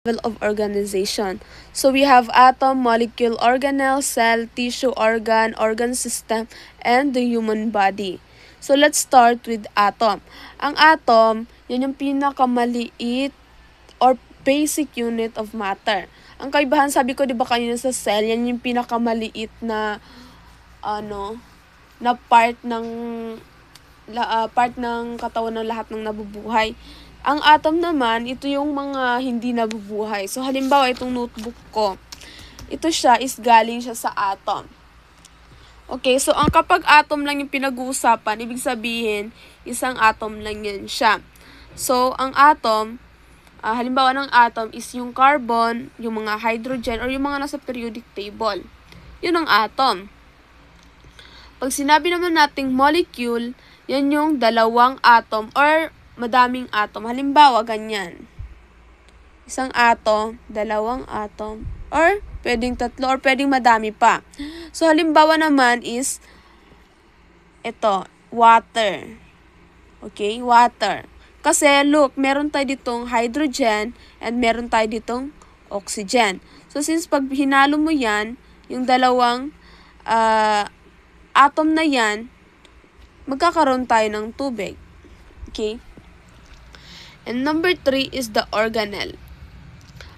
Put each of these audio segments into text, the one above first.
level of organization. So we have atom, molecule, organelle, cell, tissue, organ, organ system, and the human body. So let's start with atom. Ang atom, yan yung pinakamaliit or basic unit of matter. Ang kaibahan, sabi ko 'di ba kanina sa cell, yan yung pinakamaliit na na part ng katawan ng lahat ng nabubuhay. Ang atom naman, ito yung mga hindi nabubuhay. So halimbawa itong notebook ko, ito siya is galing siya sa atom. Okay, so ang kapag atom lang yung pinag-uusapan, ibig sabihin isang atom lang yan siya. So ang atom, halimbawa ng atom is yung carbon, yung mga hydrogen, or yung mga nasa periodic table. Yun ang atom. Pag sinabi naman nating molecule, yan yung dalawang atom or madaming atom. Halimbawa, ganyan. Isang atom, dalawang atom, or pwedeng tatlo, or pwedeng madami pa. So, halimbawa naman is, ito, water. Okay, water. Kasi, look, meron tayo ditong hydrogen and meron tayo ditong oxygen. So, since pag hinalo mo yan, yung dalawang atom na yan, magkakaroon tayo ng tubig. Okay? And number 3 is the organelle.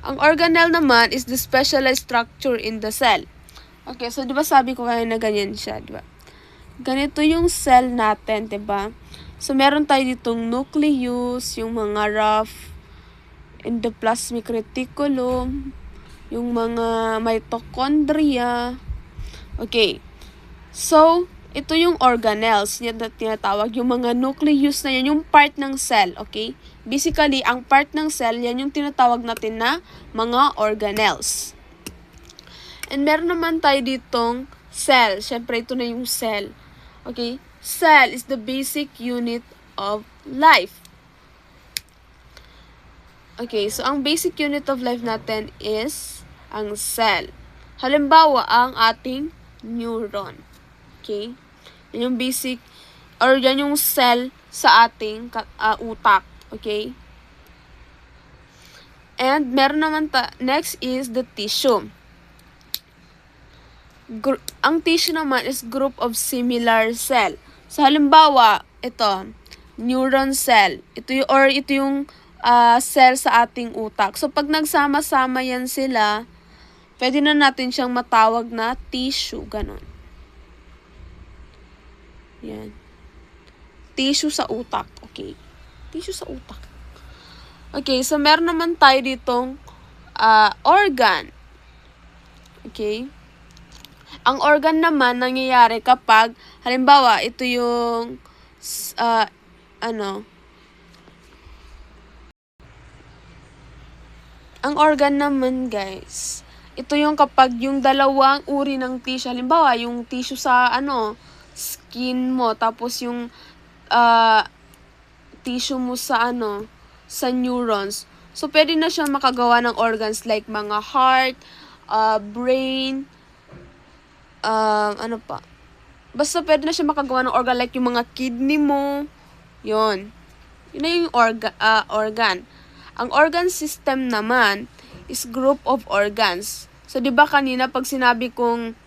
Ang organelle naman is the specialized structure in the cell. Okay, so 'di ba sabi ko kaya na ganyan siya, 'di ba? Ganito yung cell natin, 'di ba? So meron tayo ditong nucleus, yung mga rough endoplasmic reticulum, yung mga mitochondria. Okay. So, ito yung organelles, yan na tinatawag, yung mga nucleus na yan, yung part ng cell, okay? Basically, ang part ng cell, yan yung tinatawag natin na mga organelles. And meron naman tayo ditong cell. Siyempre, ito na yung cell. Okay? Cell is the basic unit of life. Okay, so ang basic unit of life natin is ang cell. Halimbawa, ang ating neuron. Okay? Yan yung basic, or yan yung cell sa ating utak. Okay? And meron naman next is the tissue. Ang tissue naman is group of similar cell. So, halimbawa, ito, neuron cell. Ito yung cell sa ating utak. So, pag nagsama-sama yan sila, pwede na natin siyang matawag na tissue. Ganon. Yan. Tissue sa utak. Okay. Tissue sa utak. Okay, so meron naman tayo ditong organ. Okay. Ang organ naman nangyayari kapag, halimbawa, ito yung, ang organ naman, guys, ito yung kapag yung dalawang uri ng tissue, halimbawa, yung tissue sa, skin mo, tapos yung tissue mo sa sa neurons. So pwede na siya makagawa ng organs like mga heart, brain, basta pwede na siya makagawa ng organ like yung mga kidney mo. Yun na yung organ. Ang organ system naman is group of organs. So 'di ba kanina pag sinabi kong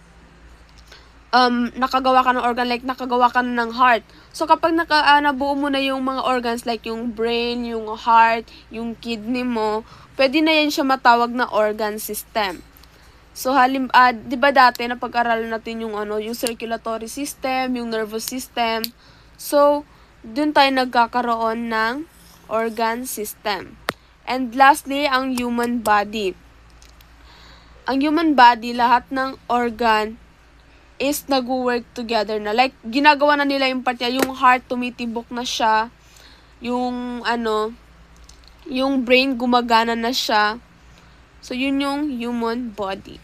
nakagawa ka ng organ, like nakagawa ka ng heart. So kapag nabuo mo na yung mga organs like yung brain, yung heart, yung kidney mo, pwede na yan siya matawag na organ system. So 'di ba dati napag-aralan natin yung yung circulatory system, yung nervous system. So dun tayo nagkakaroon ng organ system. And lastly, ang human body. Ang human body, lahat ng organ is nag-work together na. Like, ginagawa na nila yung part niya. Yung heart, tumitibok na siya. Yung, yung brain, gumagana na siya. So, yun yung human body.